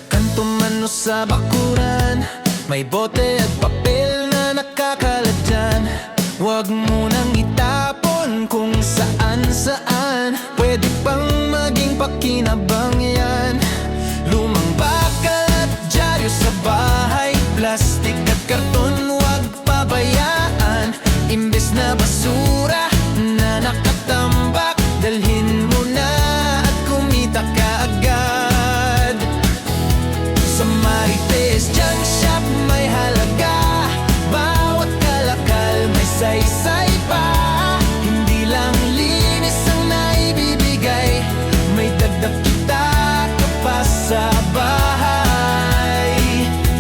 kanto man o sa bakuran, may bote at papel na nakakalat dyan. Huwag mo nang itapon kung saan-saan, pwede pang maging pakinabang yan. Lumang bakal at dyaryo sa bahay, plastik at karton huwag pabayaan. Imbes na basura na nakatambak, dalhin mo na at kumita ka agad. Sa Marites Junk Shop may halaga, bawat kalakal may saysay pa. Hindi lang linis ang naibibigay, may dagdag kita ka pa sa bahay.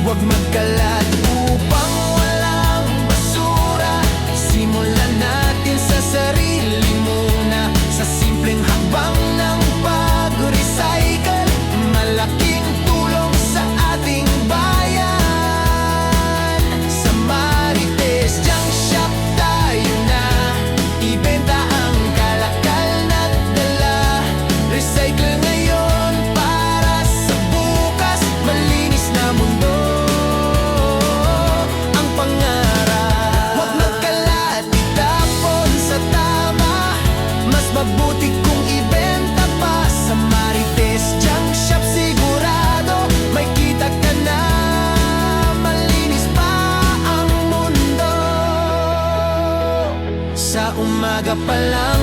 Huwag magkalat upang walang basura, simulan natin sa sarili muna. Sa simpleng hakbang ng pag-recycle, malaking tulong sa ating bayan. Sa Marites Junk Shop tayo na, ibenta ang kalakal na dala. Recycle ngayon para sa bukas, malinis na mundo ang pangarap. Huwag magkalat, itapon sa tama, mas mabuti kung ibenta pa. Sa Marites Junk Shop sigurado may kita ka na, malinis pa ang mundo. Sa umaga pa lang,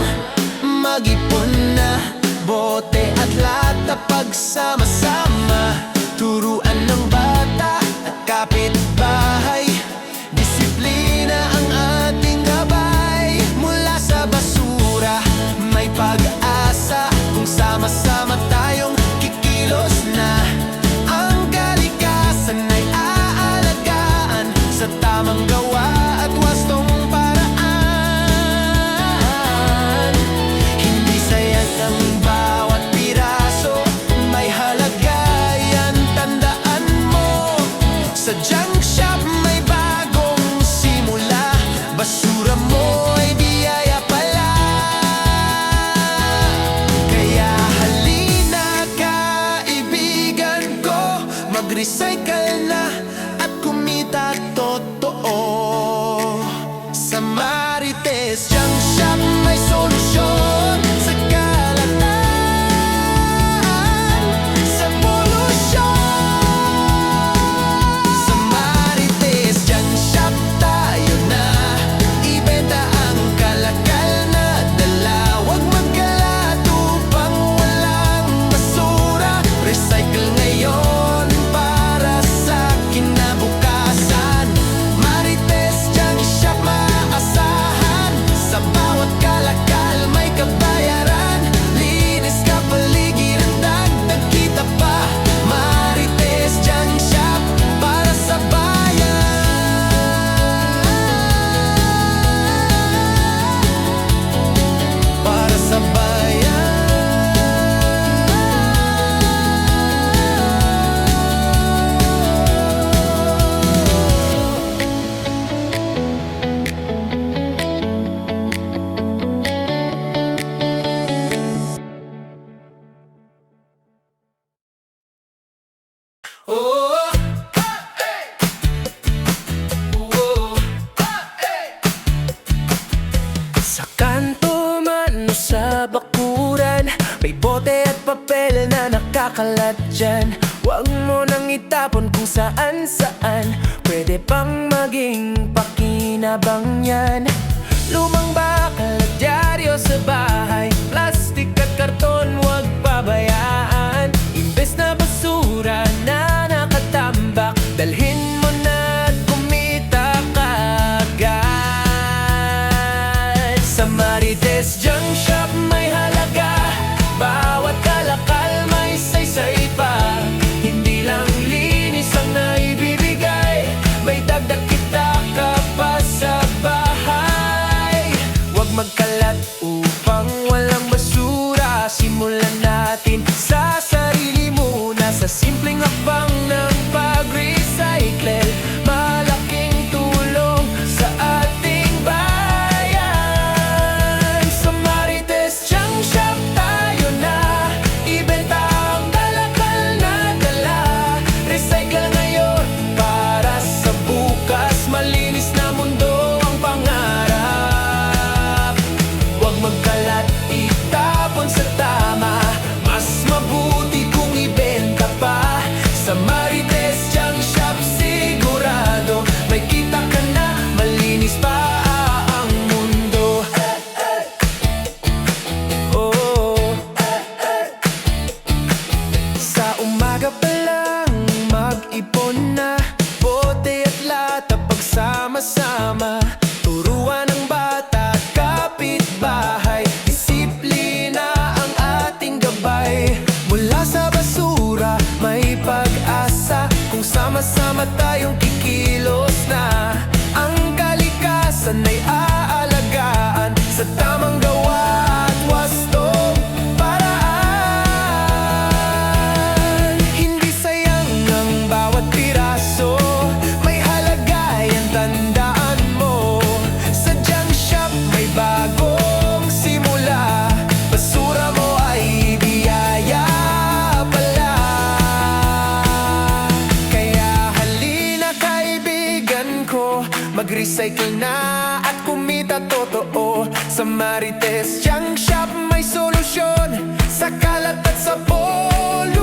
mag-ipon na, bote at lata pagsama-sama. Turuan ng bata at kapitbahay, disiplina ang ating gabay. Mula sa basura may pag-asa, kung sama-sama tayong kikilos na. Ang kalikasan ay aalagaan sa tamang gawa at wastong paraan. Hindi sayang ang bawat piraso, may halaga yan, tandaan mo. Sa junk shop may bagong simula, basura mo ay biyaya pala. Kaya halina kaibigan ko, mag-recycle na at kumita totoo. Sa Marites Junk Shop may solusyon sa kalatan, sa polusyon. Sa Marites Junk Shop tayo na, ibenta ang kalakal na dala. Huwag magkalat upang walang basura, recycle ngayon para sa kinabukasan. Marites Junk Shop maasahan, sa bawat kalakal may kabayaran. Linis ka paligiran, dagdag kita pa. Marites Junk Shop para sa bayan, para sa bayan. Oh, oh, sa kanto man o sa bakuran, may bote at papel na nakakalat dyan. Huwag mo nang itapon kung saan-saan, pwede pang maging pakinabang yan. Lumang bakal at dyaryo sa bahay, plastik at karton huwag pabayaan. Imbes na basura na nakatambak, dalhin mo na at kumita ka agad. Sa Marites Junk Shop may halaga, bawat kalakal may saysay pa. Hindi lang linis ang naibibigay, may dagdag kita ka pa sa bahay. Huwag magkalat upang walang basura, Sama tayong kikilos na ang kalikasan ay aalagaan sa tamang gawa at wastong paraan. Hindi sayang ang bawat piraso, may halaga yan, tandaan mo. Sa junk shop may bagong simula, basura mo ay biyaya pala. Kaya halina kaibigan ko, mag-recycle na at kumita totoo. Sa Marites Junk Shop may solusyon sa kalat at sa pollution.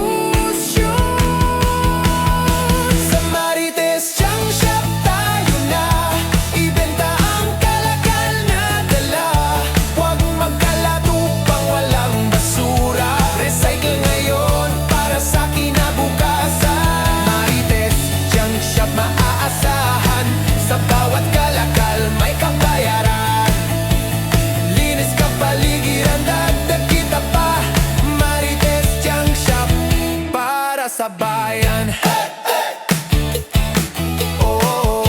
Sa Marites Junk Shop tayo na, ibenta ang kalakal na dala. Huwag magkalat upang walang basura, recycle ngayon para sa kinabukasan. Marites Junk Shop, maaasahan, sa bawat kalakal may kabayaran. Linis ka paligiran, dagdag kita pa. Marites Junk Shop, para sa bayan. Oh,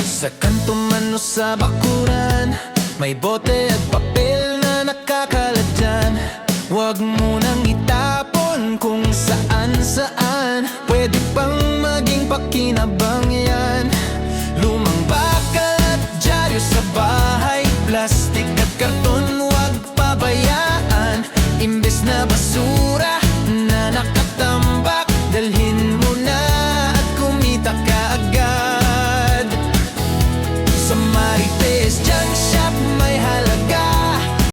sa kanto man o sa bakuran, may bote at papel na nakakalat dyan. Huwag mo